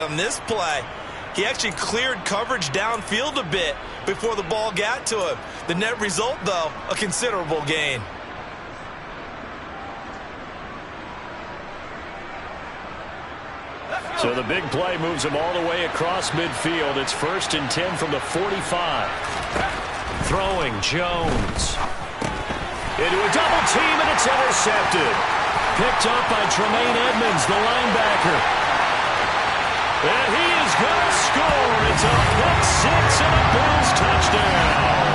On this play, he actually cleared coverage downfield a bit before the ball got to him. The net result, though, a considerable gain. So the big play moves him all the way across midfield. It's 1st and 10 from the 45. Throwing Jones. Into a double team, and it's intercepted. Picked up by Tremaine Edmonds, the linebacker. And he is going to score. It's a pick six and a Bills touchdown.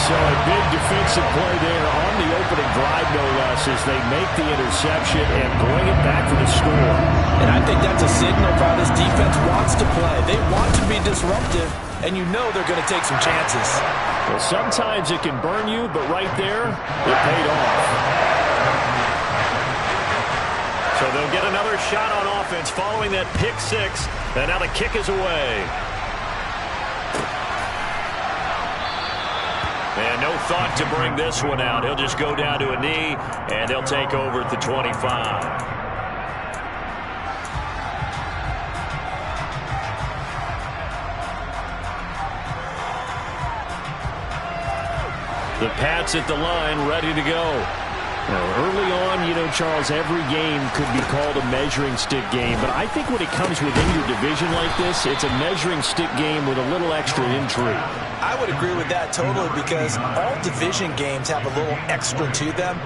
So a big defensive play there on the opening drive, no less, as they make the interception and bring it back for the score. And I think that's a signal of how this defense wants to play. They want to be disruptive, and you know they're going to take some chances. Well, sometimes it can burn you, but right there, it paid off. So they'll get another shot on offense following that pick six, and now the kick is away. And no thought to bring this one out. He'll just go down to a knee, and they'll take over at the 25. The Pats at the line, ready to go. Now, early on, you know, Charles, every game could be called a measuring stick game. But I think when it comes within your division like this, it's a measuring stick game with a little extra intrigue. I would agree with that totally, because all division games have a little extra to them.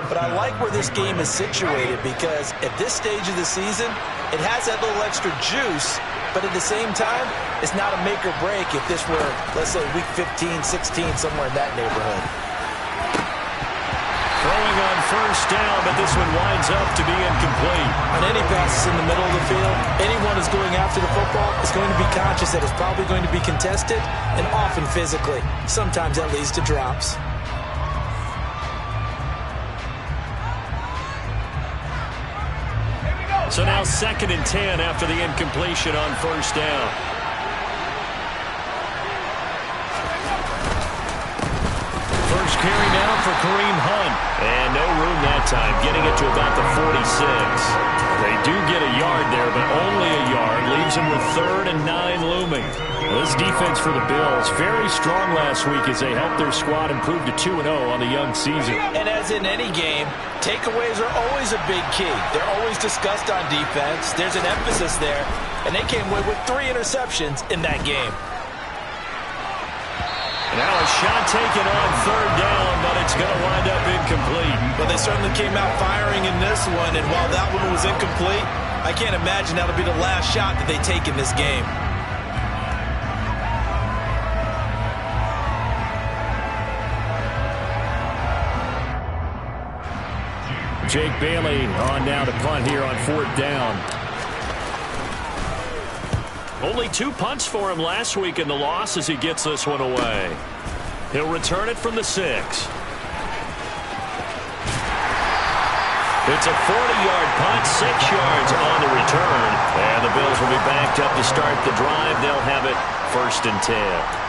But I like where this game is situated, because at this stage of the season, it has that little extra juice. But at the same time, it's not a make or break if this were, let's say, week 15, 16, somewhere in that neighborhood. Throwing on 1st down, but this one winds up to be incomplete. On any passes in the middle of the field, anyone who's going after the football is going to be conscious that it's probably going to be contested, and often physically. Sometimes that leads to drops. So now 2nd and 10 after the incompletion on 1st down. First carry now for Kareem Hunt. And no room that time, getting it to about the 46. They do get a yard there, but only a yard. Leaves them with 3rd and 9 looming. Well, this defense for the Bills, very strong last week as they helped their squad improve to 2-0 on the young season. And as in any game, takeaways are always a big key. They're always discussed on defense. There's an emphasis there, and they came away with 3 interceptions in that game. Now a shot taken on 3rd down, but it's going to wind up incomplete. But they certainly came out firing in this one, and while that one was incomplete, I can't imagine that'll be the last shot that they take in this game. Jake Bailey on now to punt here on 4th down. Only 2 punts for him last week in the loss as he gets this one away. He'll return it from the 6. It's a 40-yard punt, 6 yards on the return. And the Bills will be backed up to start the drive. They'll have it 1st and 10.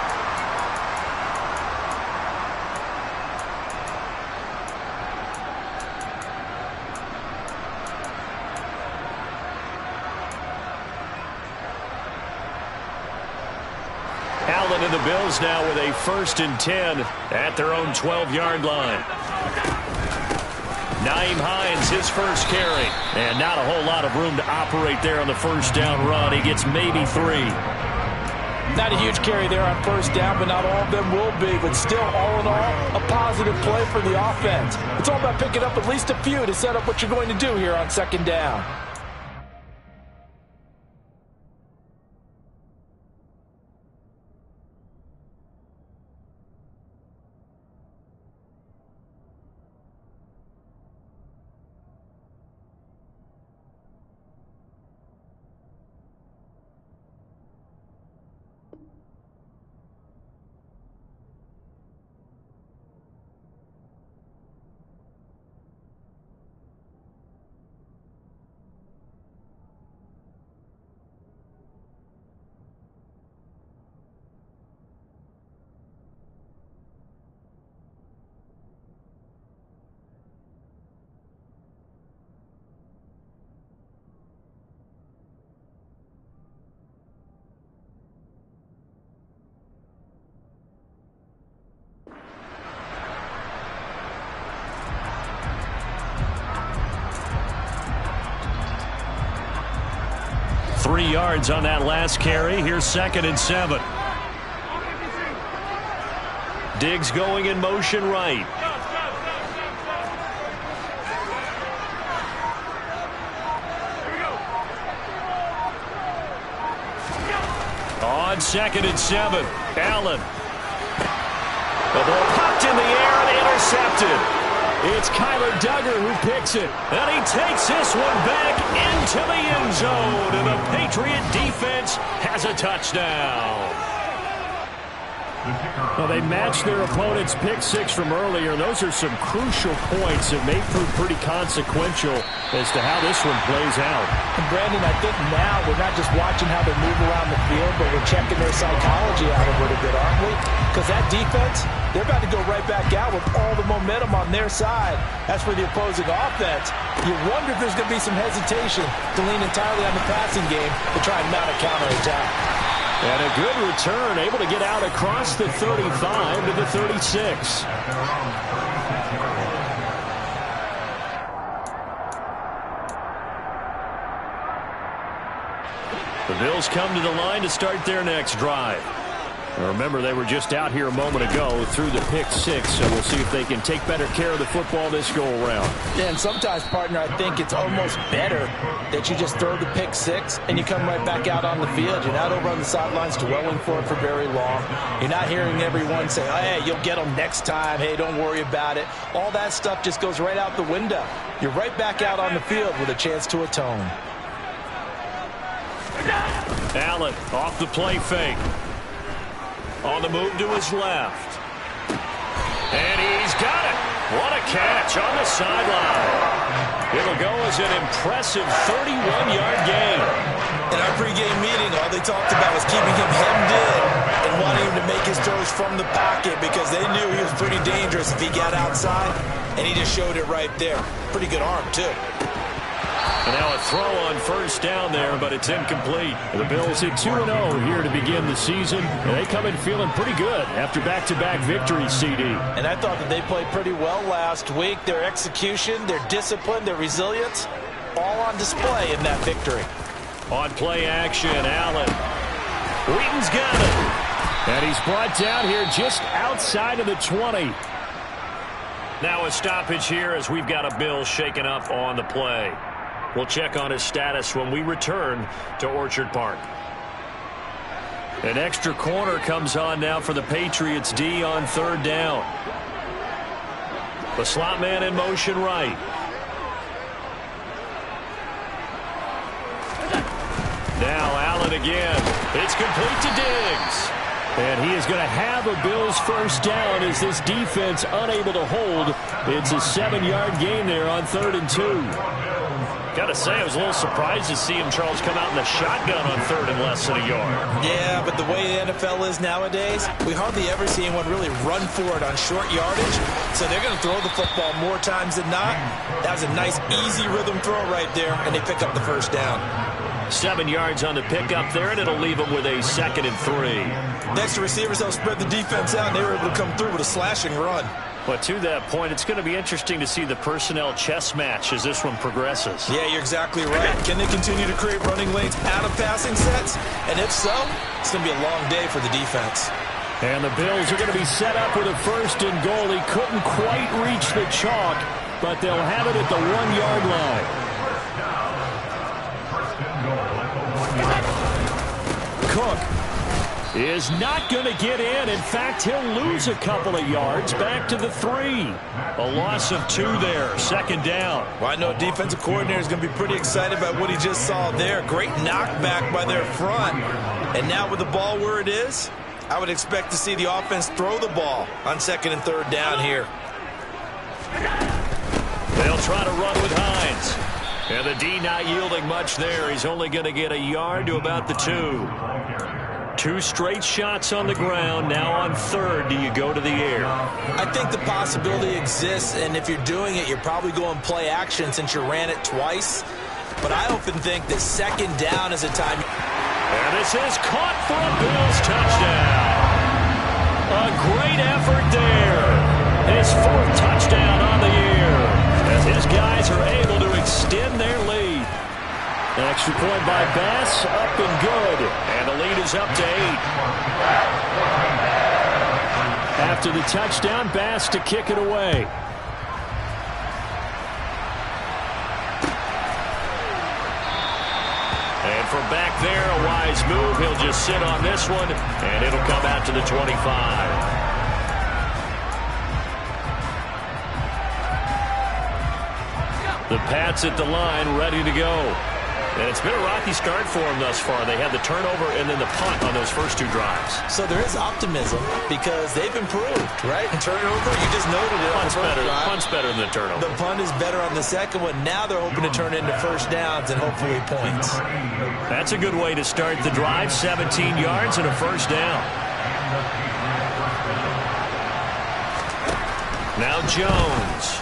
Allen and the Bills now with a 1st and 10 at their own 12-yard line. Nyheim Hines, his first carry. And not a whole lot of room to operate there on the 1st down run. He gets maybe 3. Not a huge carry there on 1st down, but not all of them will be. But still, all in all, a positive play for the offense. It's all about picking up at least a few to set up what you're going to do here on 2nd down. 3 yards on that last carry. Here's 2nd and 7. Diggs going in motion right. On 2nd and 7, Allen. The ball popped in the air and intercepted. It's Kyler Duggar who picks it. And he takes this one back into the end zone. And the Patriot defense has a touchdown. Well, they matched their opponent's pick six from earlier. Those are some crucial points that may prove pretty consequential as to how this one plays out. And Brandon, I think now we're not just watching how they move around the field, but we're checking their psychology out a little bit, aren't we? Because that defense, they're about to go right back out with all the momentum on their side. As for the opposing offense, you wonder if there's going to be some hesitation to lean entirely on the passing game to try and mount a counterattack. And a good return, able to get out across the 35 to the 36. The Bills come to the line to start their next drive. Remember, they were just out here a moment ago through the pick six, so we'll see if they can take better care of the football this go-around. Yeah, and sometimes, partner, I think it's almost better that you just throw the pick six and you come right back out on the field. You're not over on the sidelines dwelling for it for very long. You're not hearing everyone say, oh, hey, you'll get them next time. Hey, don't worry about it. All that stuff just goes right out the window. You're right back out on the field with a chance to atone. Allen off the play fake. On the move to his left. And he's got it. What a catch on the sideline. It'll go as an impressive 31-yard gain. In our pregame meeting, all they talked about was keeping him hemmed in and wanting him to make his throws from the pocket because they knew he was pretty dangerous if he got outside, and he just showed it right there. Pretty good arm, too. And now a throw on first down there, but it's incomplete. The Bills hit 2-0 here to begin the season, and they come in feeling pretty good after back-to-back victories, CD. And I thought that they played pretty well last week. Their execution, their discipline, their resilience, all on display in that victory. On play action, Allen. Wheaton's got it. And he's brought down here just outside of the 20. Now a stoppage here as we've got a Bill shaken up on the play. We'll check on his status when we return to Orchard Park. An extra corner comes on now for the Patriots D on third down. The slot man in motion right. Now Allen again. It's complete to Diggs. And he is going to have a Bills first down as this defense unable to hold. It's a 7-yard gain there on 3rd and 2. Gotta say, I was a little surprised to see him, Charles, come out in the shotgun on 3rd and less than a yard. Yeah, but the way the NFL is nowadays, we hardly ever see anyone really run for it on short yardage. So they're going to throw the football more times than not. That was a nice, easy rhythm throw right there, and they pick up the first down. 7 yards on the pickup there, and it'll leave them with a 2nd and 3. Next to receivers, they'll spread the defense out, and they were able to come through with a slashing run. But to that point, it's going to be interesting to see the personnel chess match as this one progresses. Yeah, you're exactly right. Can they continue to create running lanes out of passing sets? And if so, it's going to be a long day for the defense. And the Bills are going to be set up with a 1st and goal. He couldn't quite reach the chalk, but they'll have it at the 1-yard line. Cook is not going to get in. In fact, he'll lose a couple of yards back to the 3. A loss of 2 there, 2nd down. Well, I know defensive coordinator is going to be pretty excited about what he just saw there. Great knockback by their front. And now with the ball where it is, I would expect to see the offense throw the ball on 2nd and 3rd down here. They'll try to run with Hines. And the D not yielding much there. He's only going to get a yard to about the 2. 2 straight shots on the ground. Now on 3rd, do you go to the air? I think the possibility exists, and if you're doing it, you're probably going play action since you ran it twice. But I often think that 2nd down is a time. And this is caught for a Bills touchdown. A great effort there. His 4th touchdown on the year. As his guys are able to extend their lead. Extra point by Bass, up and good. And the lead is up to 8. After the touchdown, Bass to kick it away. And from back there, a wise move. He'll just sit on this one, and it'll come out to the 25. The Pats at the line, ready to go. And it's been a rocky start for them thus far. They had the turnover and then the punt on those first 2 drives. So there is optimism because they've improved, right? Turnover, you just noted it. Punt's better than the turnover. The punt is better on the second one. Now they're hoping to turn into first downs and hopefully points. That's a good way to start the drive. 17 yards and a first down. Now Jones.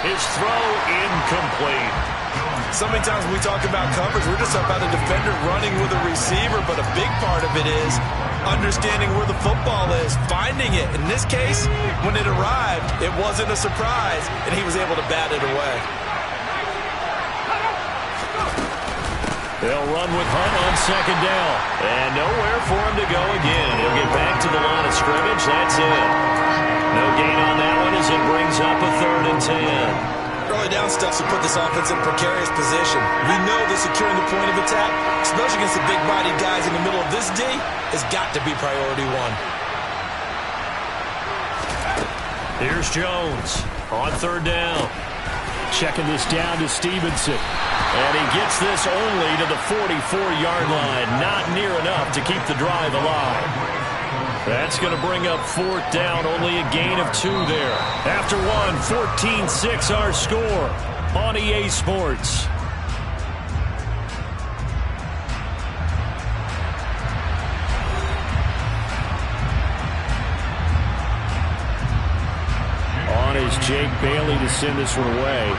His throw incomplete. So many times when we talk about coverage, we're just about a defender running with a receiver, but a big part of it is understanding where the football is, finding it. In this case, when it arrived, it wasn't a surprise, and he was able to bat it away. They'll run with Hunt on second down. And nowhere for him to go again. He'll get back to the line of scrimmage. That's it. No gain on that one as it brings up a 3rd and 10. Early down stuff to put this offense in precarious position. We know that securing the point of attack, especially against the big-bodied guys in the middle of this D, has got to be priority 1. Here's Jones on 3rd down. Checking this down to Stevenson. And he gets this only to the 44-yard line. Not near enough to keep the drive alive. That's going to bring up 4th down. Only a gain of 2 there. After 1, 14-6 our score on EA Sports. On is Jake Bailey to send this one away.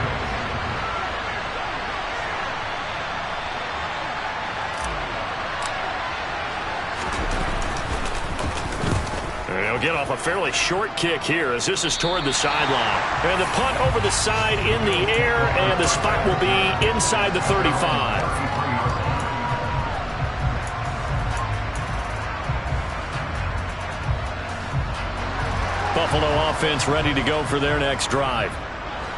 Get off a fairly short kick here as this is toward the sideline. And the punt over the side in the air, and the spot will be inside the 35. Buffalo offense ready to go for their next drive.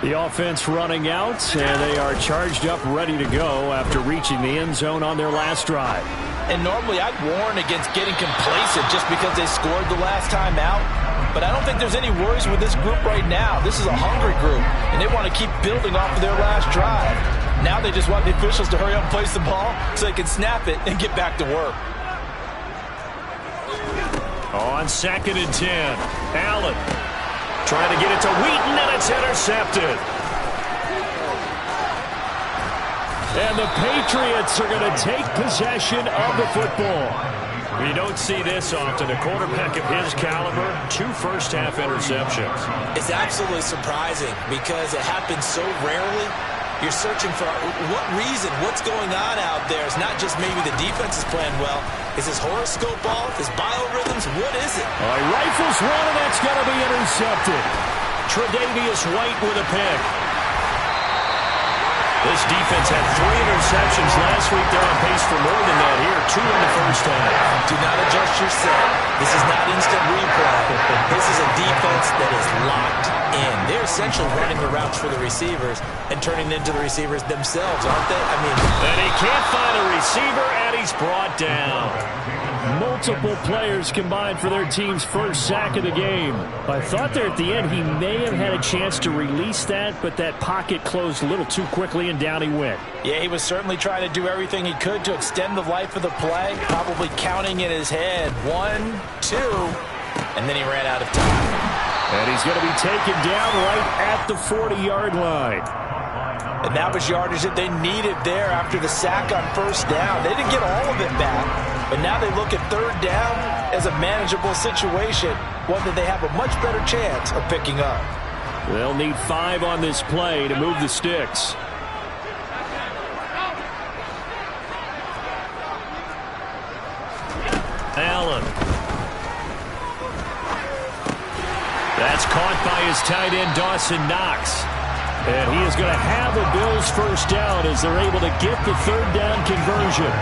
The offense running out, and they are charged up, ready to go after reaching the end zone on their last drive. And normally I'd warn against getting complacent just because they scored the last time out. But I don't think there's any worries with this group right now. This is a hungry group, and they want to keep building off of their last drive. Now they just want the officials to hurry up and place the ball so they can snap it and get back to work. On 2nd and 10, Allen trying to get it to Wheaton, and it's intercepted. And the Patriots are going to take possession of the football. We don't see this often. A quarterback of his caliber, 2 first-half interceptions. It's absolutely surprising because it happens so rarely. You're searching for what reason, what's going on out there. It's not just maybe the defense is playing well. Is his horoscope off? His biorhythms? What is it? He rifles one, and that's going to be intercepted. Tre'Davious White with a pick. This defense had 3 interceptions last week. They're on pace for more than that here. 2 in the first half. Do not adjust your set. This is not instant replay. This is a defense that is locked in. They're essentially running the routes for the receivers and turning into the receivers themselves, aren't they? I mean, and he can't find a receiver, and he's brought down. Multiple players combined for their team's first sack of the game. I thought there at the end he may have had a chance to release that, but that pocket closed a little too quickly, and down he went. Yeah, he was certainly trying to do everything he could to extend the life of the play, probably counting in his head 1, 2, and then he ran out of time. And he's going to be taken down right at the 40-yard line. And that was yardage that they needed there after the sack on first down. They didn't get all of it back, but now they look at 3rd down as a manageable situation, one that they have a much better chance of picking up. They'll need 5 on this play to move the sticks. Allen. That's caught by his tight end, Dawson Knox. And he is going to have a Bills first down as they're able to get the third down conversion.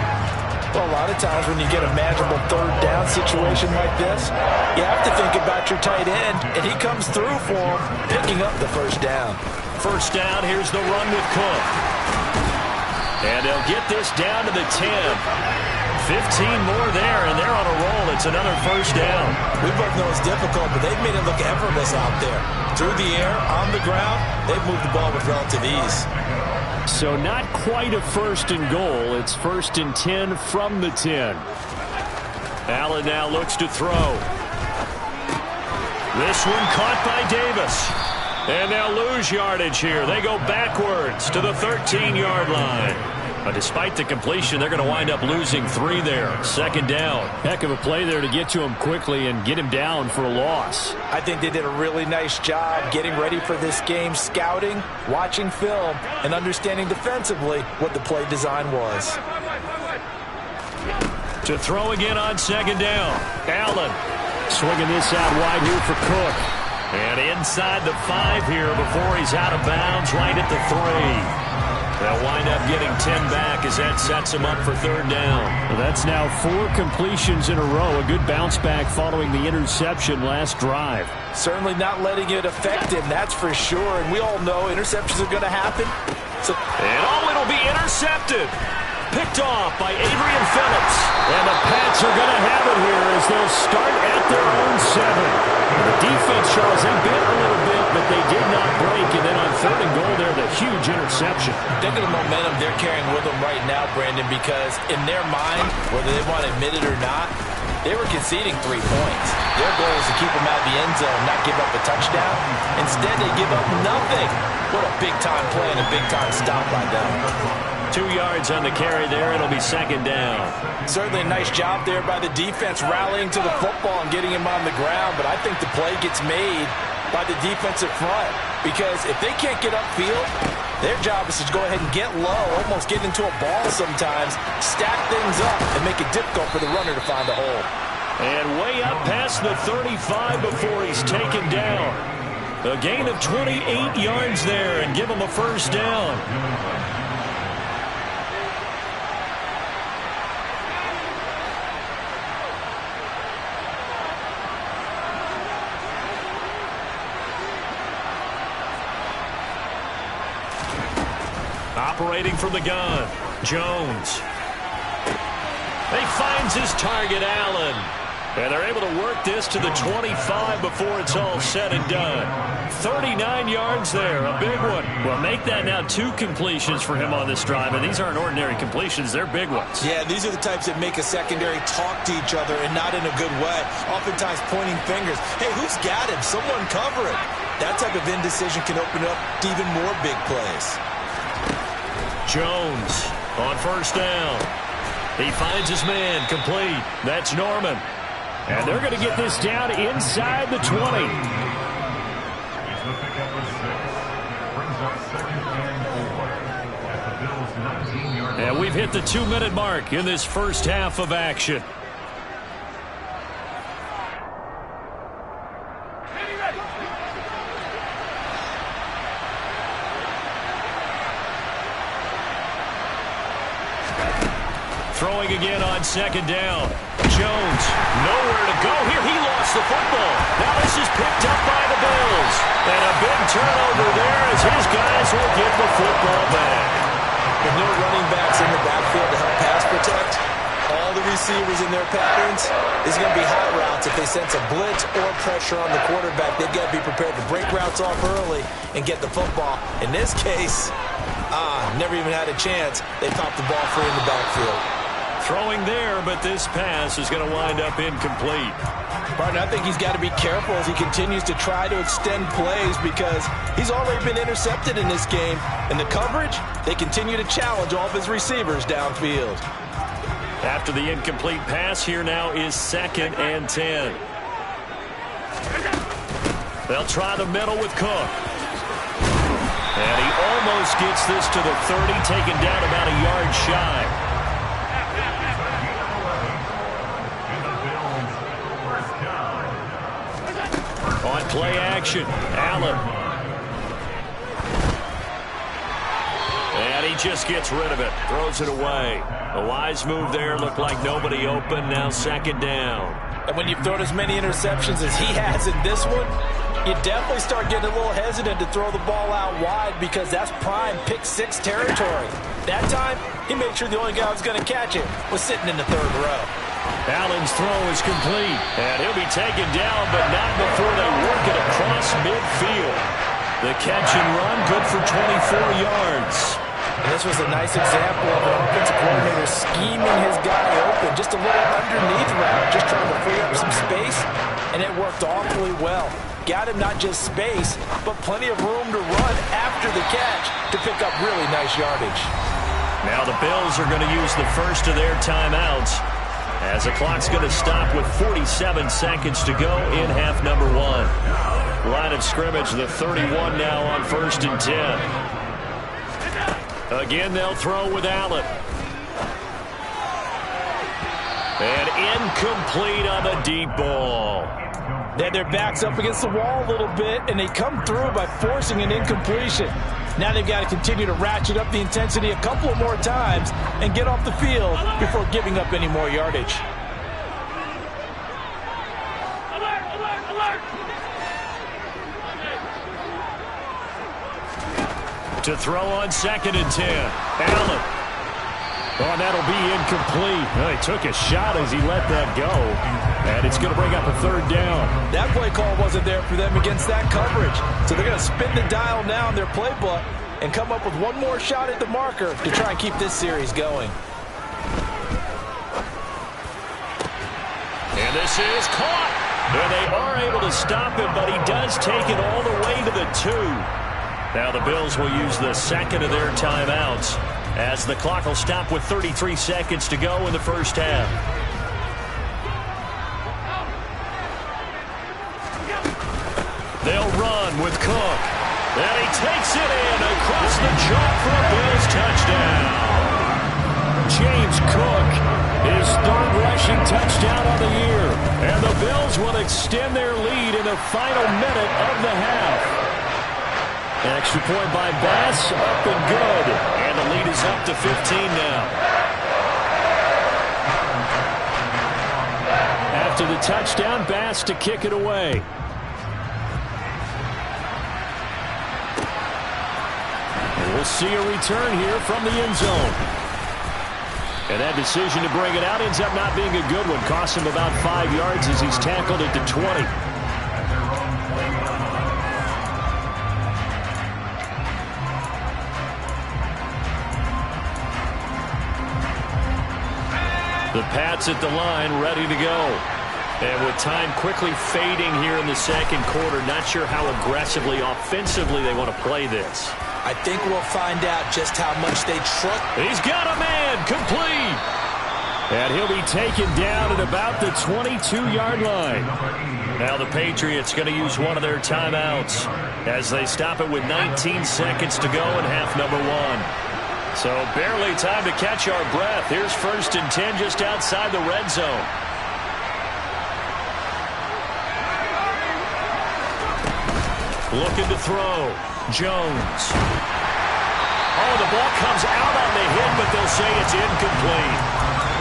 Well, a lot of times when you get a manageable third down situation like this, you have to think about your tight end, and he comes through for him, picking up the first down. First down, here's the run with Cook. And they'll get this down to the 10. 15 more there, and they're on a roll. It's another first down. We both know it's difficult, but they've made it look effortless out there. Through the air, on the ground, they've moved the ball with relative ease. So not quite a first and goal. It's first and 10 from the 10. Allen now looks to throw. This one caught by Davis. And they'll lose yardage here. They go backwards to the 13-yard line. But despite the completion, they're going to wind up losing 3 there. Second down. Heck of a play there to get to him quickly and get him down for a loss. I think they did a really nice job getting ready for this game, scouting, watching film, and understanding defensively what the play design was. To throw again on second down. Allen swinging this out wide here for Cook. And inside the 5 here before he's out of bounds right at the 3. They'll wind up getting 10 back as that sets him up for third down. Well, that's now 4 completions in a row. A good bounce back following the interception last drive. Certainly not letting it affect him, that's for sure. And we all know interceptions are going to happen. And it'll be intercepted. Picked off by Adrian Phillips. And the Pats are going to have it here as they'll start at their own 7. The defense, Charles, they bit a little bit, but they did not break. And then on third and goal there, the huge interception. Think of the momentum they're carrying with them right now, Brandon, because in their mind, whether they want to admit it or not, they were conceding 3 points. Their goal is to keep them out of the end zone, not give up a touchdown. Instead, they give up nothing. What a big-time play and a big-time stop by them. 2 yards on the carry there. It'll be second down. Certainly a nice job there by the defense rallying to the football and getting him on the ground, but I think the play gets made by the defensive front because if they can't get upfield, their job is to go ahead and get low, almost get into a ball sometimes, stack things up, and make it difficult for the runner to find a hole. And way up past the 35 before he's taken down. A gain of 28 yards there and give him a first down. Operating from the gun, Jones. He finds his target, Allen. And they're able to work this to the 25 before it's all said and done. 39 yards there, a big one. Well, make that now 2 completions for him on this drive, and these aren't ordinary completions, they're big ones. Yeah, these are the types that make a secondary talk to each other and not in a good way. Oftentimes pointing fingers. Hey, who's got him? Someone cover it. That type of indecision can open up to even more big plays. Jones on first down. He finds his man, complete. That's Norman. And they're going to get this down inside the 20. And we've hit the 2-minute mark in this first half of action. Throwing again on second down. Jones, nowhere to go here. He lost the football. Now this is picked up by the Bills. And a big turnover there as his guys will get the football back. With no running backs in the backfield to help pass protect, all the receivers in their patterns is going to be hot routes. If they sense a blitz or pressure on the quarterback, they've got to be prepared to break routes off early and get the football. In this case, never even had a chance. They popped the ball free in the backfield. Throwing there, but this pass is going to wind up incomplete. Partner, I think he's got to be careful as he continues to try to extend plays because he's already been intercepted in this game. And the coverage, they continue to challenge all of his receivers downfield. After the incomplete pass, here now is second and 10. They'll try the middle with Cook. And he almost gets this to the 30, taken down about a yard shy. On play action, Allen. just gets rid of it. Throws it away. A wise move there. Looked like nobody open. Now second down. And when you've thrown as many interceptions as he has in this one, you definitely start getting a little hesitant to throw the ball out wide because that's prime pick six territory. That time, he made sure the only guy who was going to catch it was sitting in the third row. Allen's throw is complete. And he'll be taken down, but not before they work it across midfield. The catch and run, good for 24 yards. And this was a nice example of an offensive coordinator scheming his guy open. Just a little underneath route, just trying to free up some space, and it worked awfully well. Got him not just space, but plenty of room to run after the catch to pick up really nice yardage. Now the Bills are going to use the first of their timeouts as the clock's going to stop with 47 seconds to go in half number one. Line of scrimmage, the 31 now on 1st and 10. Again, they'll throw with Allen. And incomplete on the deep ball. Then their back's up against the wall a little bit, and they come through by forcing an incompletion. Now they've got to continue to ratchet up the intensity a couple of more times and get off the field before giving up any more yardage. To throw on 2nd and 10. Allen. Oh, that'll be incomplete. Well, he took a shot as he let that go. And it's going to bring up a 3rd down. That play call wasn't there for them against that coverage. So they're going to spin the dial now in their playbook and come up with one more shot at the marker to try and keep this series going. And this is caught. And they are able to stop him, but he does take it all the way to the 2. Now the Bills will use the second of their timeouts as the clock will stop with 33 seconds to go in the first half. They'll run with Cook. And he takes it in across the chalk for a Bills touchdown. James Cook, his 3rd rushing touchdown of the year. And the Bills will extend their lead in the final minute of the half. Extra point by Bass, up and good. And the lead is up to 15 now. After the touchdown, Bass to kick it away. And we'll see a return here from the end zone. And that decision to bring it out ends up not being a good one. Costs him about 5 yards as he's tackled at the 20. The Pats at the line, ready to go. And with time quickly fading here in the second quarter, not sure how aggressively, offensively they want to play this. I think we'll find out just how much they trust. He's got a man, complete. And he'll be taken down at about the 22-yard line. Now the Patriots going to use one of their timeouts as they stop it with 19 seconds to go in half number one. So barely time to catch our breath. Here's 1st and 10 just outside the red zone. Looking to throw. Jones. Oh, the ball comes out on the hit, but they'll say it's incomplete.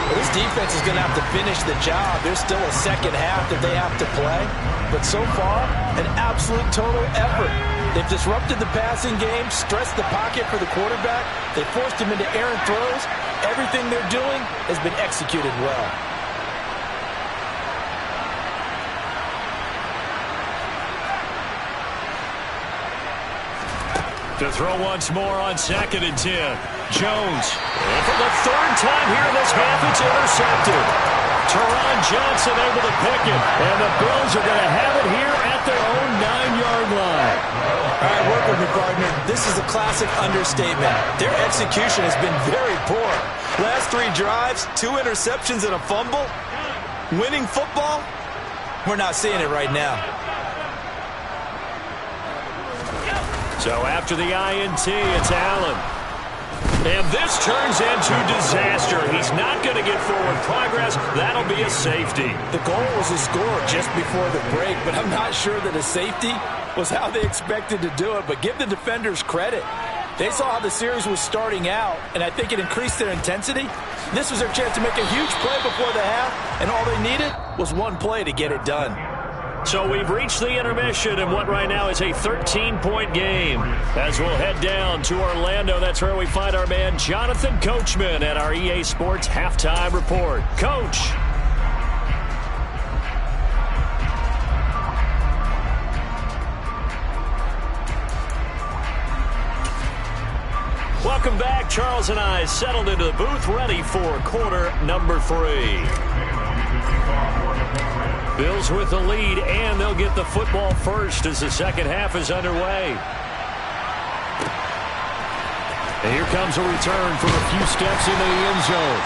Well, this defense is going to have to finish the job. There's still a second half that they have to play. But so far, an absolute total effort. They've disrupted the passing game, stressed the pocket for the quarterback. They forced him into errant throws. Everything they're doing has been executed well. To throw once more on 2nd and 10. Jones. And for the 3rd time here in this half, it's intercepted. Teron Johnson able to pick it. And the Bills are going to have it here at their own 9-yard line. All right, work with me, partner. This is a classic understatement. Their execution has been very poor. Last 3 drives, 2 interceptions and a fumble. Winning football? We're not seeing it right now. So after the INT, it's Allen. And this turns into disaster. He's not going to get forward progress. That'll be a safety. The goal was a score just before the break, but I'm not sure that a safety was how they expected to do it. But give the defenders credit. They saw how the series was starting out, and I think it increased their intensity. This was their chance to make a huge play before the half, and all they needed was one play to get it done. So we've reached the intermission in what right now is a 13-point game. As we'll head down to Orlando, that's where we find our man Jonathan Coachman at our EA Sports Halftime Report. Coach. Welcome back. Charles and I settled into the booth, ready for quarter number 3. Bills with the lead, and they'll get the football first as the second half is underway. And here comes a return from a few steps into the end zone.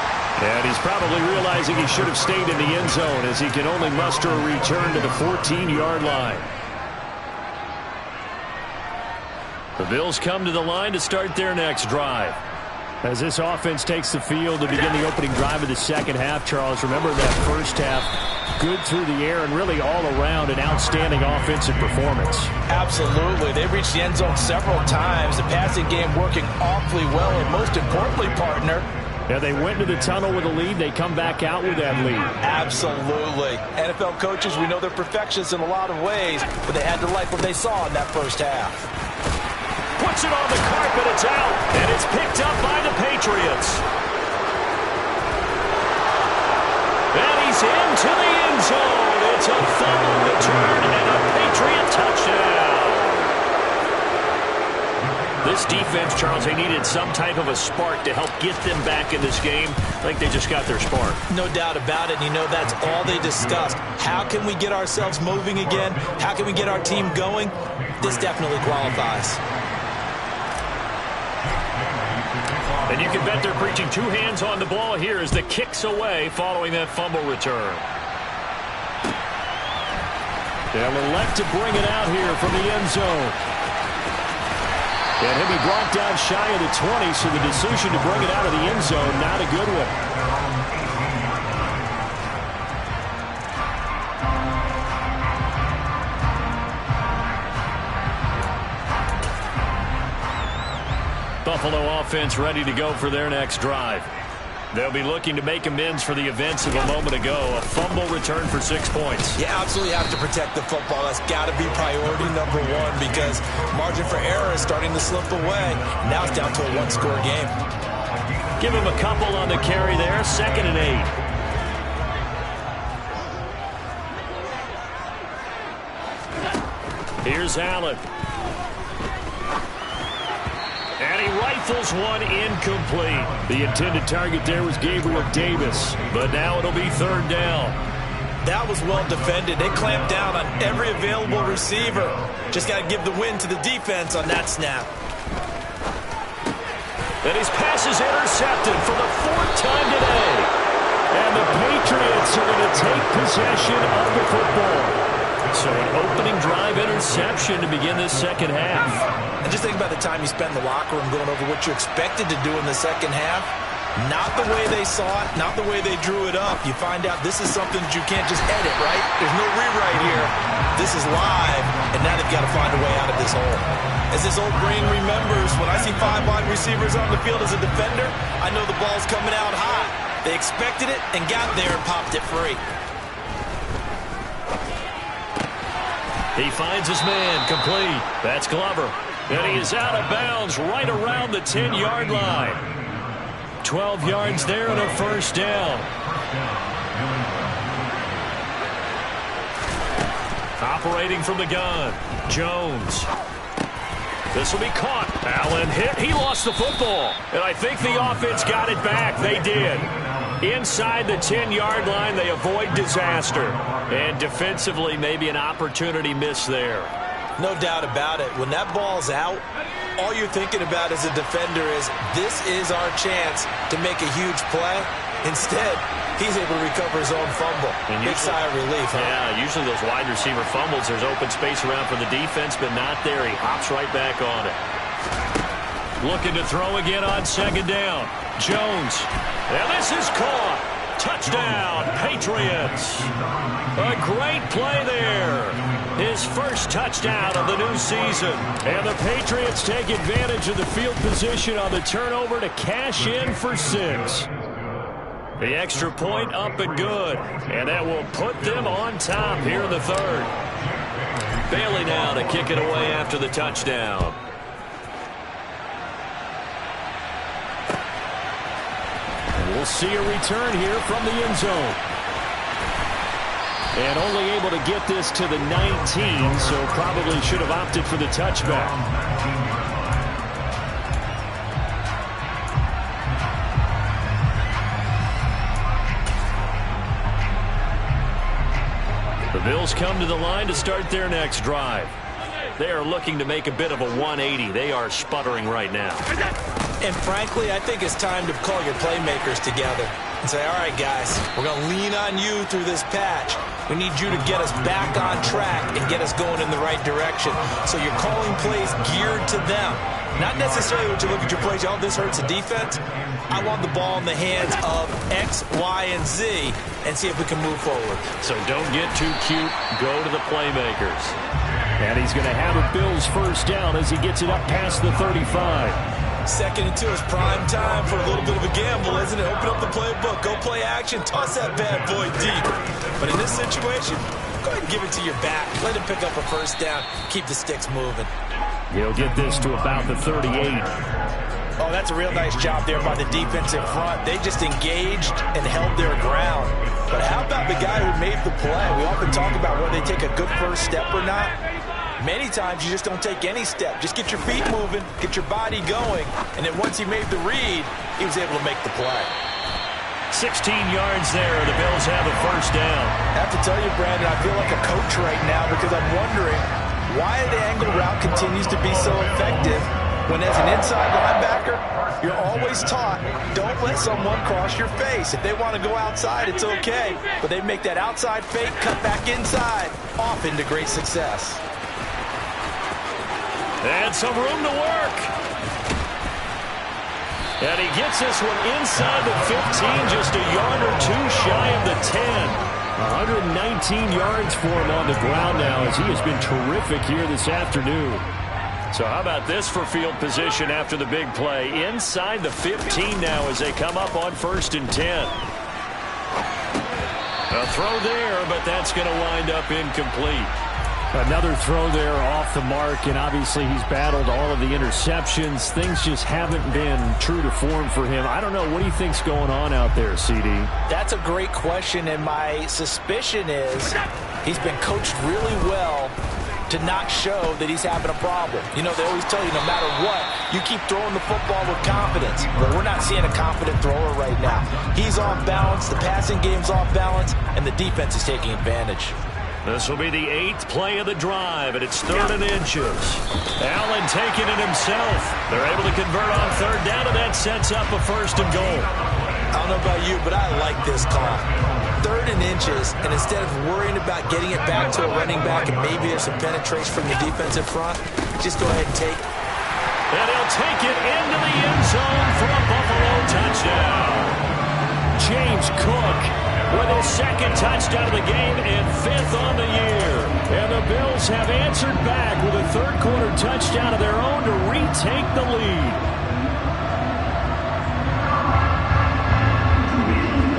And he's probably realizing he should have stayed in the end zone as he can only muster a return to the 14-yard line. The Bills come to the line to start their next drive. As this offense takes the field to begin the opening drive of the second half, Charles, remember that first half, good through the air and really all around an outstanding offensive performance. Absolutely. They reached the end zone several times. The passing game working awfully well, and most importantly, partner, yeah, they went to the tunnel with a lead. They come back out with that lead. Absolutely. NFL coaches, we know they're perfectionists in a lot of ways, but they had to like what they saw in that first half. Puts it on the carpet, it's out, and it's picked up by the Patriots. And he's into the end zone. It's a fumble return and a Patriot touchdown. This defense, Charles, they needed some type of a spark to help get them back in this game. I think they just got their spark. No doubt about it. And you know, that's all they discussed. How can we get ourselves moving again? How can we get our team going? This definitely qualifies. And you can bet they're preaching two hands on the ball here as the kick's away following that fumble return. They'll elect to bring it out here from the end zone. And he'll be brought down shy of the 20, so the decision to bring it out of the end zone, not a good one. Buffalo offense ready to go for their next drive. They'll be looking to make amends for the events of a moment ago. A fumble return for 6 points. You absolutely have to protect the football. That's got to be priority number one because margin for error is starting to slip away. Now it's down to a one-score game. Give him a couple on the carry there. 2nd and 8. Here's Allen. And he rifles one incomplete. The intended target there was Gabriel Davis, but now it'll be 3rd down. That was well defended. They clamped down on every available receiver. Just got to give the win to the defense on that snap. And his pass is intercepted for the 4th time today. And the Patriots are going to take possession of the football. So an opening drive interception to begin this second half. And just think about the time you spent in the locker room going over what you expected to do in the second half. Not the way they saw it, not the way they drew it up. You find out this is something that you can't just edit, right? There's no rewrite here. This is live, and now they've got to find a way out of this hole. As this old brain remembers, when I see 5 wide receivers on the field as a defender, I know the ball's coming out hot. They expected it and got there and popped it free. He finds his man, complete. That's Glover. And he is out of bounds right around the 10-yard line. 12 yards there and a 1st down. Operating from the gun, Jones. This will be caught. Allen hit. He lost the football. And I think the offense got it back. They did. Inside the 10-yard line, they avoid disaster. And defensively, maybe an opportunity miss there. No doubt about it. When that ball's out, all you're thinking about as a defender is, this is our chance to make a huge play. Instead, he's able to recover his own fumble. And big sigh of relief, huh? Yeah, usually those wide receiver fumbles, there's open space around for the defense, but not there. He hops right back on it. Looking to throw again on 2nd down. Jones. And this is caught. touchdown, Patriots. A great play there. His first touchdown of the new season. And the Patriots take advantage of the field position on the turnover to cash in for 6. The extra point up and good. And that will put them on top here in the third. Bailey now to kick it away after the touchdown. We'll see a return here from the end zone. And only able to get this to the 19, so probably should have opted for the touchback. The Bills come to the line to start their next drive. They are looking to make a bit of a 180. They are sputtering right now. And frankly, I think it's time to call your playmakers together and say, all right, guys, we're going to lean on you through this patch. We need you to get us back on track and get us going in the right direction. So you're calling plays geared to them. Not necessarily when you look at your plays, oh, this hurts the defense. I want the ball in the hands of X, Y, and Z and see if we can move forward. So don't get too cute. Go to the playmakers. And he's going to have a Bills first down as he gets it up past the 35. Second and 2 is prime time for a little bit of a gamble, isn't it? Open up the playbook, go play action, toss that bad boy deep. But in this situation, go ahead and give it to your back. Let him pick up a first down. Keep the sticks moving. He'll get this to about the 38. Oh, that's a real nice job there by the defensive front. They just engaged and held their ground. But how about the guy who made the play? We often talk about whether they take a good first step or not. Many times you just don't take any step. Just get your feet moving, get your body going, and then once he made the read, he was able to make the play. 16 yards there. The Bills have a first down. I have to tell you, Brandon, I feel like a coach right now because I'm wondering why the angle route continues to be so effective when as an inside linebacker, you're always taught, don't let someone cross your face. If they want to go outside, it's okay. But they make that outside fake, cut back inside, off into great success. And some room to work. And he gets this one inside the 15, just a yard or two shy of the 10. 119 yards for him on the ground now as he has been terrific here this afternoon. So how about this for field position after the big play? Inside the 15 now as they come up on 1st and 10. A throw there, but that's going to wind up incomplete. Another throw there off the mark, and obviously he's battled all of the interceptions. Things just haven't been true to form for him. I don't know. What do you think's going on out there, CD? That's a great question, and my suspicion is he's been coached really well to not show that he's having a problem. You know, they always tell you no matter what, you keep throwing the football with confidence. But we're not seeing a confident thrower right now. He's off balance, the passing game's off balance, and the defense is taking advantage. This will be the 8th play of the drive, and it's 3rd and inches. Allen taking it himself. They're able to convert on 3rd down, and that sets up a 1st and goal. I don't know about you, but I like this call. 3rd and inches, and instead of worrying about getting it back to a running back and maybe there's some penetration from the defensive front, just go ahead and take it. And he'll take it into the end zone for a Buffalo touchdown. James Cook with his 2nd touchdown of the game and 5th on the year. And the Bills have answered back with a 3rd quarter touchdown of their own to retake the lead.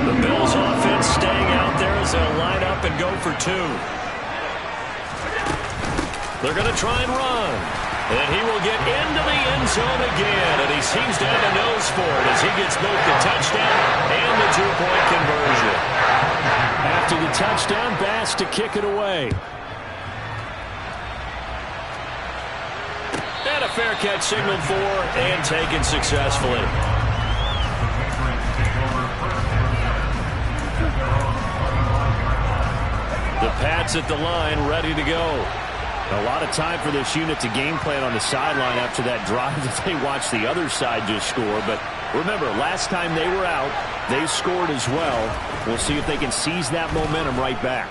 The Bills offense staying out there as they'll line up and go for 2. They're going to try and run. And he will get into the end zone again. And he seems to have a nose for it as he gets both the touchdown and the 2-point conversion. After the touchdown, Bass to kick it away. And a fair catch signaled for and taken successfully. The Pats at the line, ready to go. A lot of time for this unit to game plan on the sideline after that drive that they watched the other side just score. But remember, last time they were out, they scored as well. We'll see if they can seize that momentum right back.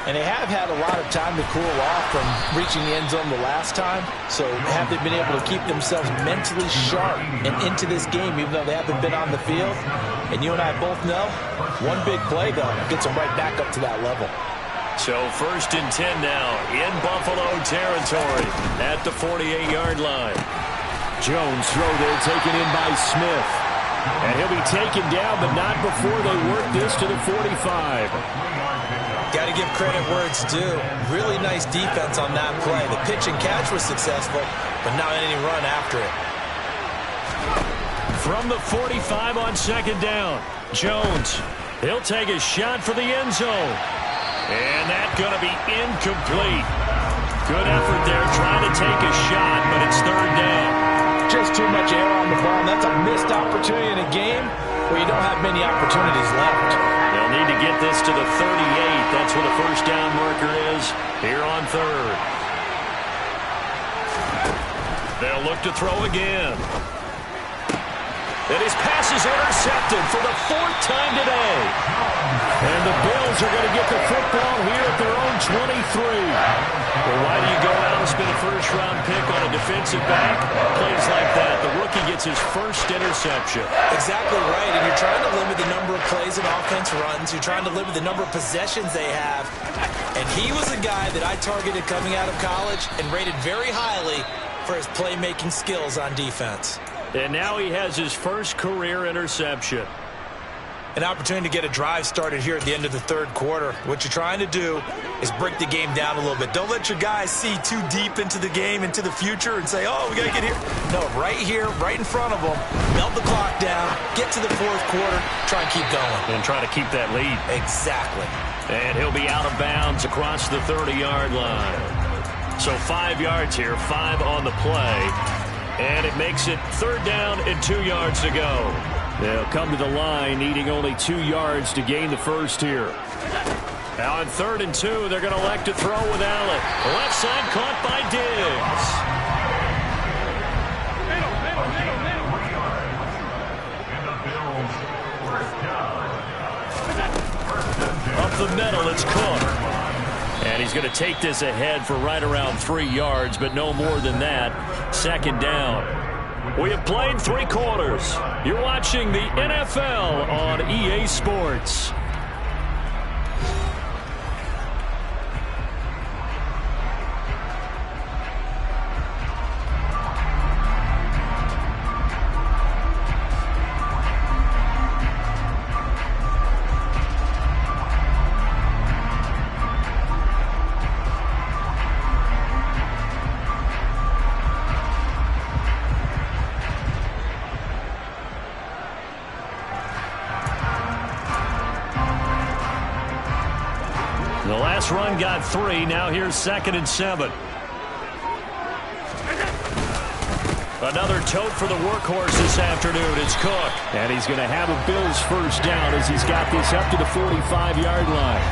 And they have had a lot of time to cool off from reaching the end zone the last time. So have they been able to keep themselves mentally sharp and into this game, even though they haven't been on the field? And you and I both know, one big play, though, gets them right back up to that level. So 1st and 10 now in Buffalo territory at the 48-yard line. Jones throw there, taken in by Smith. And he'll be taken down, but not before they work this to the 45. Got to give credit where it's due. Really nice defense on that play. The pitch and catch was successful, but not any run after it. From the 45 on 2nd down, Jones. He'll take a shot for the end zone. And that's going to be incomplete. Good effort there trying to take a shot, but it's 3rd down. Just too much air on the ball, and that's a missed opportunity in a game where you don't have many opportunities left. They'll need to get this to the 38. That's where the 1st down marker is here on 3rd. They'll look to throw again. And his pass is intercepted for the 4th time today. And the Bills are going to get the football here at their own 23. Well, why do you go out and spend a 1st-round pick on a defensive back? Plays like that, the rookie gets his 1st interception. Exactly right, and you're trying to limit the number of plays and offense runs. You're trying to limit the number of possessions they have. And he was a guy that I targeted coming out of college and rated very highly for his playmaking skills on defense. And now he has his 1st career interception. An opportunity to get a drive started here at the end of the 3rd quarter. What you're trying to do is break the game down a little bit. Don't let your guys see too deep into the game, into the future, and say, oh, we got to get here. No, right here, right in front of them, melt the clock down, get to the 4th quarter, try and keep going. And try to keep that lead. Exactly. And he'll be out of bounds across the 30-yard line. So 5 yards here, 5 on the play. And it makes it 3rd down and 2 yards to go. They'll come to the line needing only 2 yards to gain the 1st here. Now on 3rd and 2, they're going to elect to throw with Allen. Left side caught by Diggs. Up the middle, it's Cook. And he's going to take this ahead for right around 3 yards, but no more than that. 2nd down. We have played 3 quarters. You're watching the NFL on EA Sports. The last run got 3. Now here's 2nd and 7. Another tote for the workhorse this afternoon. It's Cook. And he's going to have a Bills 1st down as he's got this up to the 45-yard line.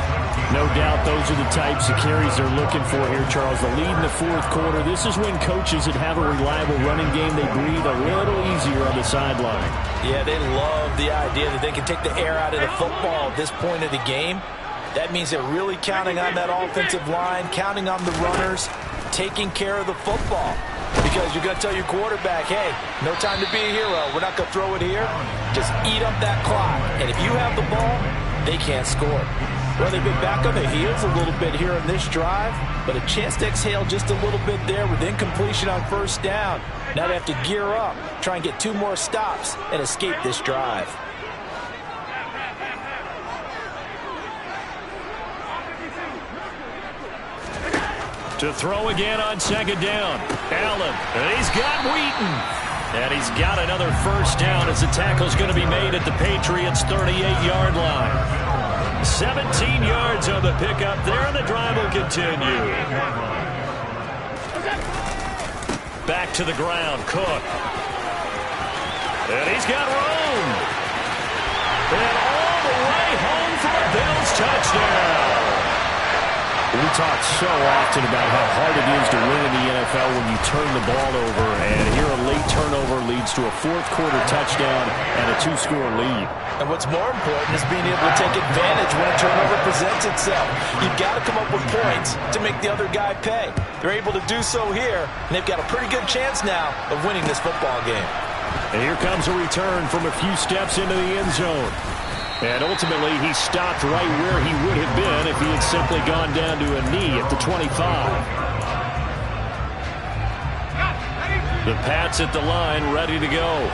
No doubt those are the types of carries they're looking for here, Charles. The lead in the 4th quarter. This is when coaches that have a reliable running game, they breathe a little easier on the sideline. Yeah, they love the idea that they can take the air out of the football at this point of the game. That means they're really counting on that offensive line, counting on the runners, taking care of the football. Because you're going to tell your quarterback, hey, no time to be a hero. We're not going to throw it here. Just eat up that clock. And if you have the ball, they can't score. Well, they've been back on their heels a little bit here on this drive, but a chance to exhale just a little bit there with incompletion on 1st down. Now they have to gear up, try and get 2 more stops, and escape this drive. To throw again on 2nd down. Allen, and he's got Wheaton. And he's got another 1st down as the tackle's going to be made at the Patriots' 38-yard line. 17 yards on the pickup there, and the drive will continue. Back to the ground, Cook. And he's got room. And all the way home for a Bills touchdown. We talk so often about how hard it is to win in the NFL when you turn the ball over, and here a late turnover leads to a fourth-quarter touchdown and a two-score lead. And what's more important is being able to take advantage when a turnover presents itself. You've got to come up with points to make the other guy pay. They're able to do so here, and they've got a pretty good chance now of winning this football game. And here comes a return from a few steps into the end zone. And ultimately, he stopped right where he would have been if he had simply gone down to a knee at the 25. The Pats at the line, ready to go.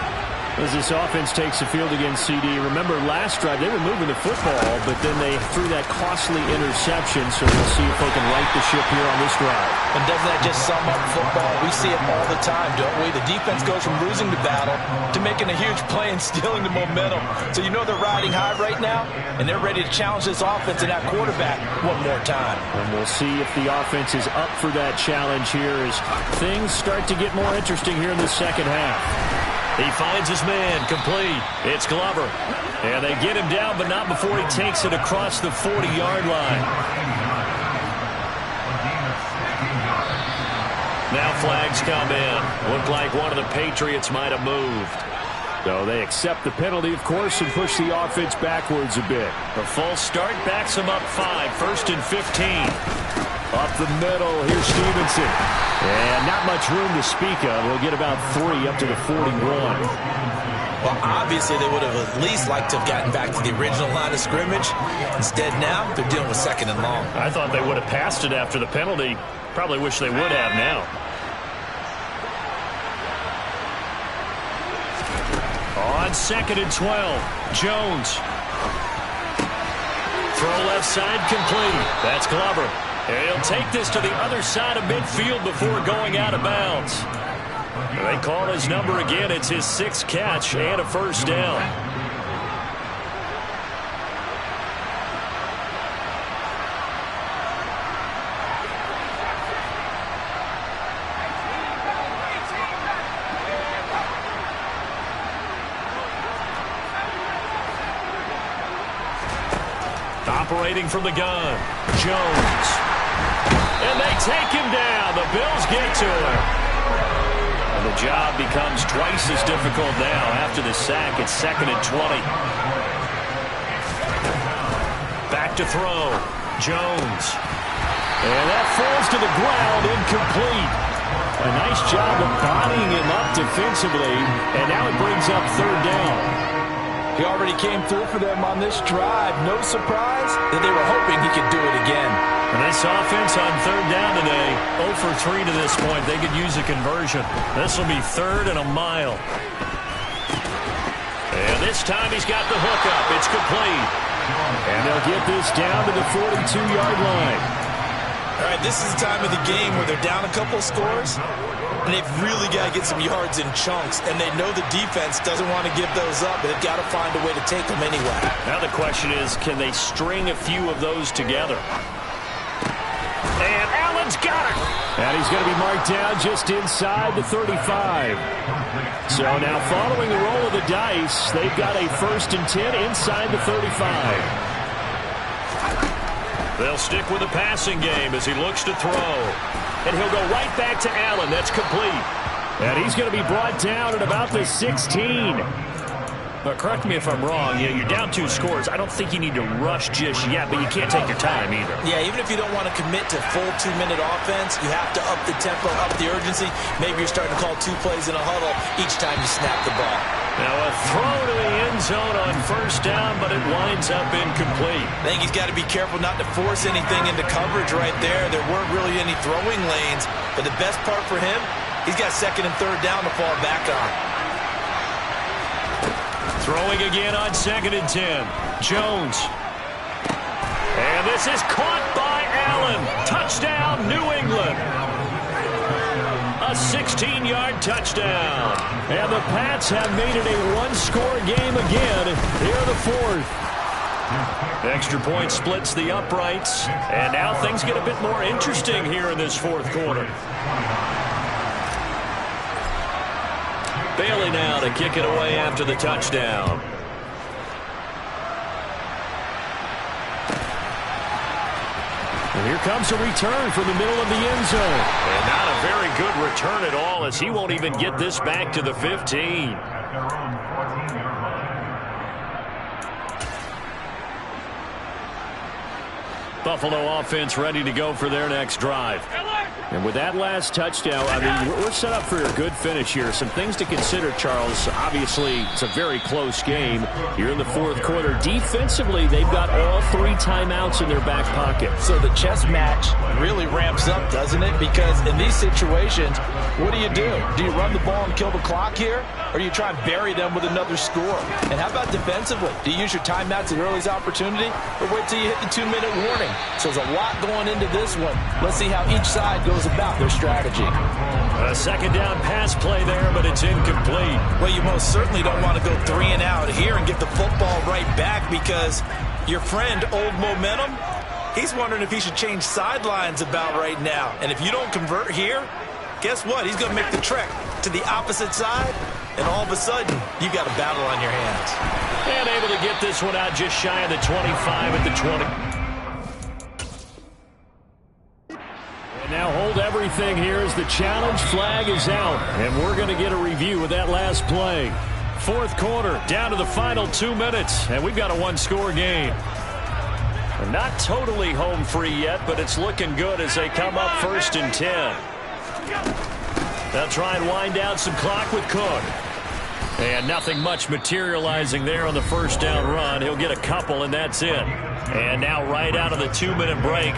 As this offense takes the field against CD, remember last drive they were moving the football, but then they threw that costly interception, so we'll see if they can right the ship here on this drive. And doesn't that just sum up football? We see it all the time, don't we? The defense goes from losing the battle to making a huge play and stealing the momentum. So you know they're riding high right now, and they're ready to challenge this offense and that quarterback one more time. And we'll see if the offense is up for that challenge here as things start to get more interesting here in the second half. He finds his man, complete. It's Glover. And they get him down, but not before he takes it across the 40-yard line. Now flags come in. Looked like one of the Patriots might have moved. So they accept the penalty, of course, and push the offense backwards a bit. A false start backs him up 5, 1st and 15. Up the middle, here's Stevenson. And not much room to speak of. They'll get about 3 up to the 41. Well, obviously they would have at least liked to have gotten back to the original line of scrimmage. Instead now, they're dealing with 2nd and long. I thought they would have passed it after the penalty. Probably wish they would have now. On 2nd and 12, Jones. Throw left side complete. That's Glover. And he'll take this to the other side of midfield before going out of bounds. And they call his number again. It's his 6th catch and a first down. Operating from the gun, Jones. And they take him down. The Bills get to him. And the job becomes twice as difficult now after the sack. It's 2nd and 20. Back to throw, Jones. And that falls to the ground, incomplete. A nice job of bodying him up defensively. And now it brings up 3rd down. He already came through for them on this drive. No surprise that they were hoping he could do it again. And this offense on 3rd down today, 0 for 3 to this point. They could use a conversion. This will be 3rd and a mile. And this time he's got the hook up. It's complete. And they'll get this down to the 42-yard line. All right, this is the time of the game where they're down a couple of scores, and they've really got to get some yards in chunks, and they know the defense doesn't want to give those up, but they've got to find a way to take them anyway. Now the question is, can they string a few of those together? And Allen's got it. And he's going to be marked down just inside the 35. So now following the roll of the dice, they've got a 1st and 10 inside the 35. They'll stick with the passing game as he looks to throw. And he'll go right back to Allen. That's complete. And he's going to be brought down at about the 16. But correct me if I'm wrong. You're down 2 scores. I don't think you need to rush just yet, but you can't take your time either. Yeah, even if you don't want to commit to full 2-minute offense, you have to up the tempo, up the urgency. Maybe you're starting to call 2 plays in a huddle each time you snap the ball. Now a throw to the end zone on 1st down, but it winds up incomplete. I think he's got to be careful not to force anything into coverage right there. There weren't really any throwing lanes, but the best part for him, he's got 2nd and 3rd down to fall back on. Throwing again on 2nd and 10. Jones. And this is caught by Allen. Touchdown, New England. A 16-yard touchdown. And the Pats have made it a 1-score game again here in the 4th. Extra point splits the uprights. And now things get a bit more interesting here in this 4th quarter. Bailey now to kick it away after the touchdown. And here comes a return from the middle of the end zone. And not a very good return at all, as he won't even get this back to the 15. Buffalo offense ready to go for their next drive. And with that last touchdown, I mean, we're set up for a good finish here. Some things to consider, Charles. Obviously, it's a very close game here in the fourth quarter. Defensively, they've got all 3 timeouts in their back pocket. So the chess match really ramps up, doesn't it? Because in these situations, what do? Do you run the ball and kill the clock here? Or do you try and bury them with another score? And how about defensively? Do you use your timeouts at early's opportunity? Or wait till you hit the 2-minute warning? So there's a lot going into this one. Let's see how each side goes about their strategy. A second down pass play there, but it's incomplete. Well, you most certainly don't want to go 3 and out here and get the football right back, because your friend, Old Momentum, he's wondering if he should change sidelines about right now. And if you don't convert here, guess what? He's going to make the trek to the opposite side, and all of a sudden, you got a battle on your hands. And able to get this one out just shy of the 25 at the 20. Now hold everything here as the challenge flag is out. And we're going to get a review of that last play. Fourth quarter, down to the final 2 minutes, and we've got a 1-score game. And not totally home free yet, but it's looking good as they come up 1st and 10. They'll try and wind down some clock with Cook. And nothing much materializing there on the first down run. He'll get a couple, and that's it. And now right out of the 2-minute break,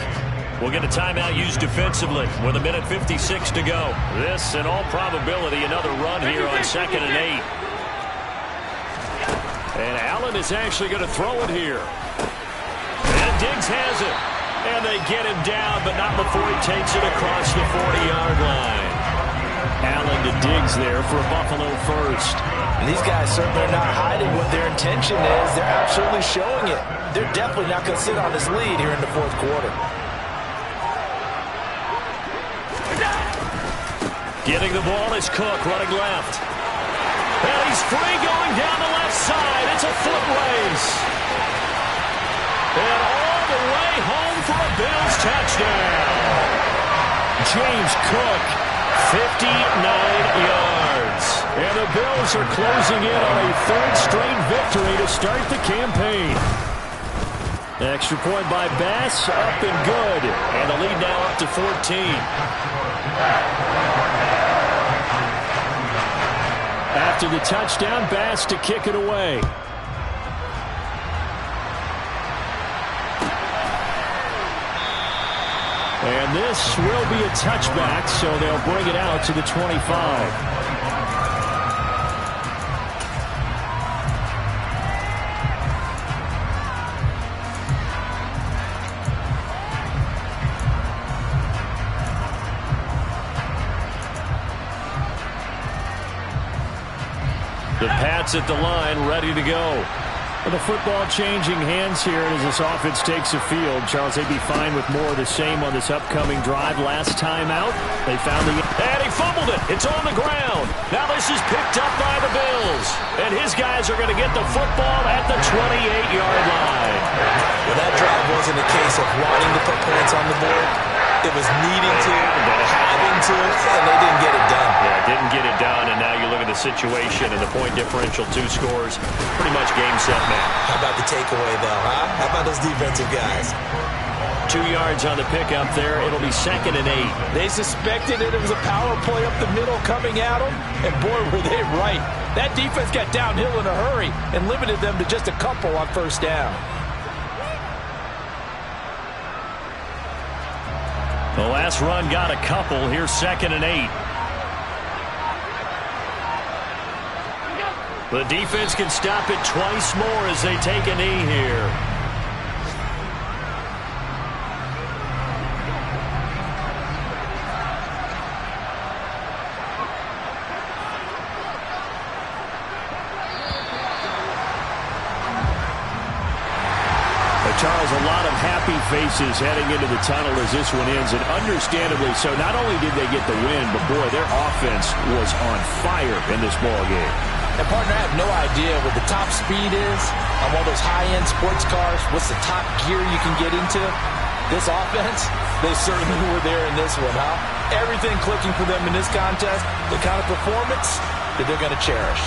we'll get a timeout used defensively with 1:56 to go. This, in all probability, another run here on 2nd and 8. And Allen is actually going to throw it here. And Diggs has it. And they get him down, but not before he takes it across the 40-yard line. Allen to Diggs there for a Buffalo first. And these guys certainly are not hiding what their intention is. They're absolutely showing it. They're definitely not going to sit on this lead here in the fourth quarter. Getting the ball is Cook running left. And he's free going down the left side. It's a foot race. And all the way home for a Bills touchdown. James Cook, 59 yards. And the Bills are closing in on a 3rd straight victory to start the campaign. Extra point by Bass, up and good. And the lead now up to 14. After the touchdown, Bass to kick it away. And this will be a touchback, so they'll bring it out to the 25. The Pats at the line, ready to go. Well, the football changing hands here as this offense takes the field. Charles, they'd be fine with more of the same on this upcoming drive. Last time out, they found the... And he fumbled it. It's on the ground. Now this is picked up by the Bills. And his guys are going to get the football at the 28-yard line. Well, that drive wasn't a case of wanting to put points on the board. It was needing to, having to, and they didn't get it done. Yeah, didn't get it done, and now you look at the situation and the point differential, 2 scores, pretty much game, set, match. How about the takeaway, though, huh? How about those defensive guys? 2 yards on the pickup there. It'll be 2nd and 8. They suspected it. It was a power play up the middle coming at them, and boy, were they right. That defense got downhill in a hurry and limited them to just a couple on first down. The last run got a couple. Here's 2nd and 8. The defense can stop it twice more as they take a knee here. Charles, a lot of happy faces heading into the tunnel as this one ends, and understandably so. Not only did they get the win, but boy, their offense was on fire in this ball game. And partner, I have no idea what the top speed is on one of those high-end sports cars. What's the top gear you can get into? This offense, they certainly were there in this one, huh? Everything clicking for them in this contest, the kind of performance that they're going to cherish.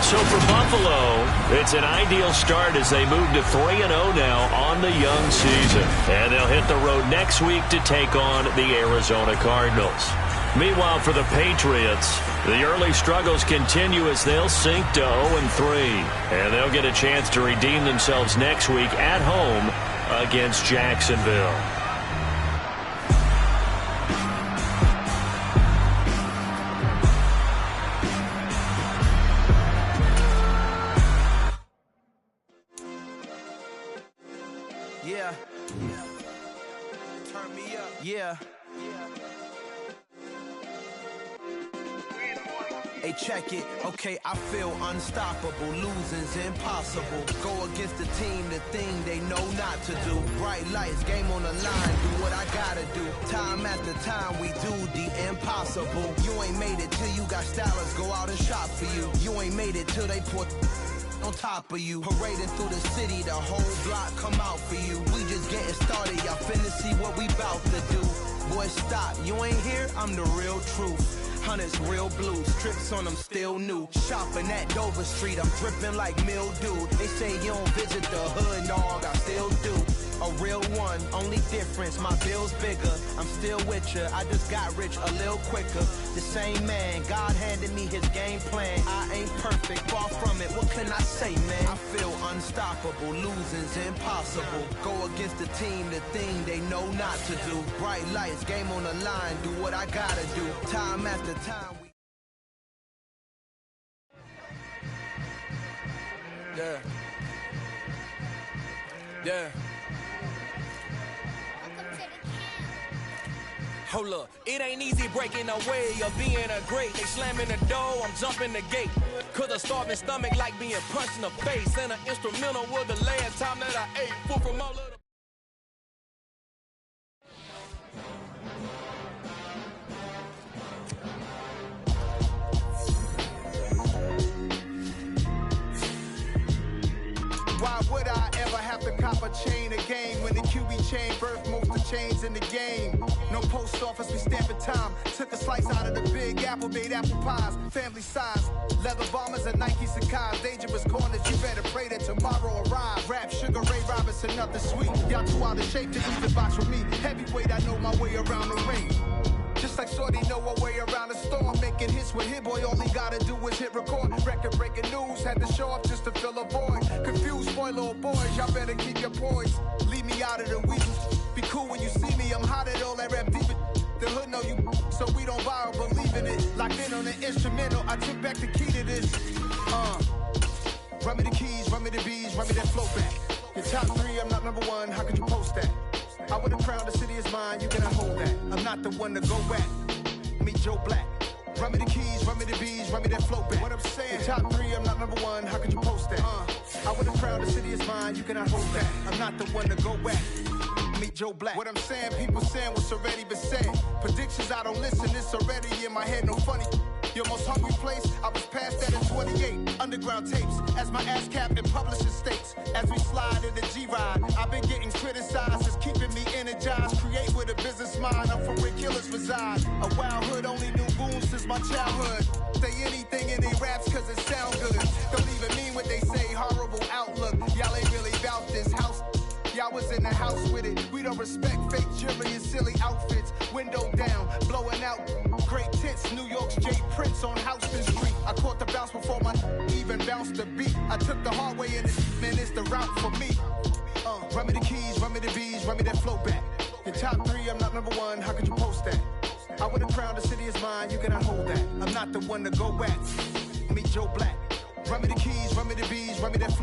So for Buffalo, it's an ideal start as they move to 3-0 now on the young season. And they'll hit the road next week to take on the Arizona Cardinals. Meanwhile, for the Patriots, the early struggles continue as they'll sink to 0-3. And they'll get a chance to redeem themselves next week at home against Jacksonville. Yeah. Turn me up. Yeah. Hey, check it. Okay, I feel unstoppable. Losing's impossible. Go against the team, the thing they know not to do. Bright lights, game on the line. Do what I gotta do. Time after time, we do the impossible. You ain't made it till you got stylists go out and shop for you. You ain't made it till they put on top of you. Parading through the city, the whole block come out for you. We just getting started, y'all finna see what we bout to do. Boy, stop, you ain't here, I'm the real truth. Hunters, real blue, strips on them still new. Shopping at Dover Street, I'm dripping like mildew. They say you don't visit the hood, dog, I still do. A real one, only difference, my bill's bigger. I'm still with ya, I just got rich a little quicker. The same man, God handed me his game plan. I ain't perfect, far from it, what can I say, man? I feel unstoppable, losing's impossible. Go against the team, the thing they know not to do. Bright lights, game on the line, do what I gotta do. Time after time, we... Yeah. Yeah. Hold up, it ain't easy breaking away or being a great. They slamming the door, I'm jumping the gate. Cause a starving stomach like being punched in the face. And an instrumental was the last time that I ate. Food from all of the... Why would I ever have to cop a chain again when the QB chain birthed most of the chains in the game? No post office, we stamping time. Took a slice out of the big apple, made apple pies, family size. Leather bombers and Nike Sacai's, dangerous corners, you better pray that tomorrow arrive. Rap, Sugar Ray Robinson, nothing sweet. Y'all too out of shape to even box with me. Heavyweight, I know my way around the ring. Just like Shorty know her way around the storm, making hits with Hit Boy, all he gotta do is hit record. Record-breaking news, had to show up just to fill a void. Confused, spoiler boys, y'all better keep your poise. Leave me out of the weasels. Be cool when you see me, I'm hot at all that rap deep. The hood know you, so we don't borrow, believe in it. Locked in on the instrumental, I took back the key to this. Run me the keys, run me the bees, run me that flow back. Your top three, I'm not number one, how could you post that? I would've crowned the city is mine, you cannot hold that. I'm not the one to go back. Meet Joe Black. Run me the keys, run me the bees, run me that flow back. What I'm saying, your top three, I'm not number one, how could you post that? I would've crowned the city is mine, you cannot hold that. I'm not the one to go back. Meet Joe Black. What I'm saying, people saying what's already been said. Predictions, I don't listen, it's already in my head, no funny. Your most hungry place, I was past that in 28. Underground tapes, as my ass cap in publishing states. As we slide in the G-Ride, I've been getting criticized, it's keeping me energized. Create with a business mind, I'm from where killers reside. A wild hood, only knew goons since my childhood. Say anything in they raps cause it sound good. Don't even mean what they say, horrible outlook. Y'all ain't really about this house. Y'all was in the house with it. We don't respect fake jewelry and silly outfits. Window down, blowing out great tits. New York's J. Prince on Houston Street. I caught the bounce before my even bounced the beat. I took the hard way in this, man, it's the route for me. Run me the keys, run me the bees, run me that flow back. Your top three, I'm not number one, how could you post that? I would've crowned the city is mine, you cannot hold that. I'm not the one to go back. Meet Joe Black. Run me the keys, run me the bees, run me that flow.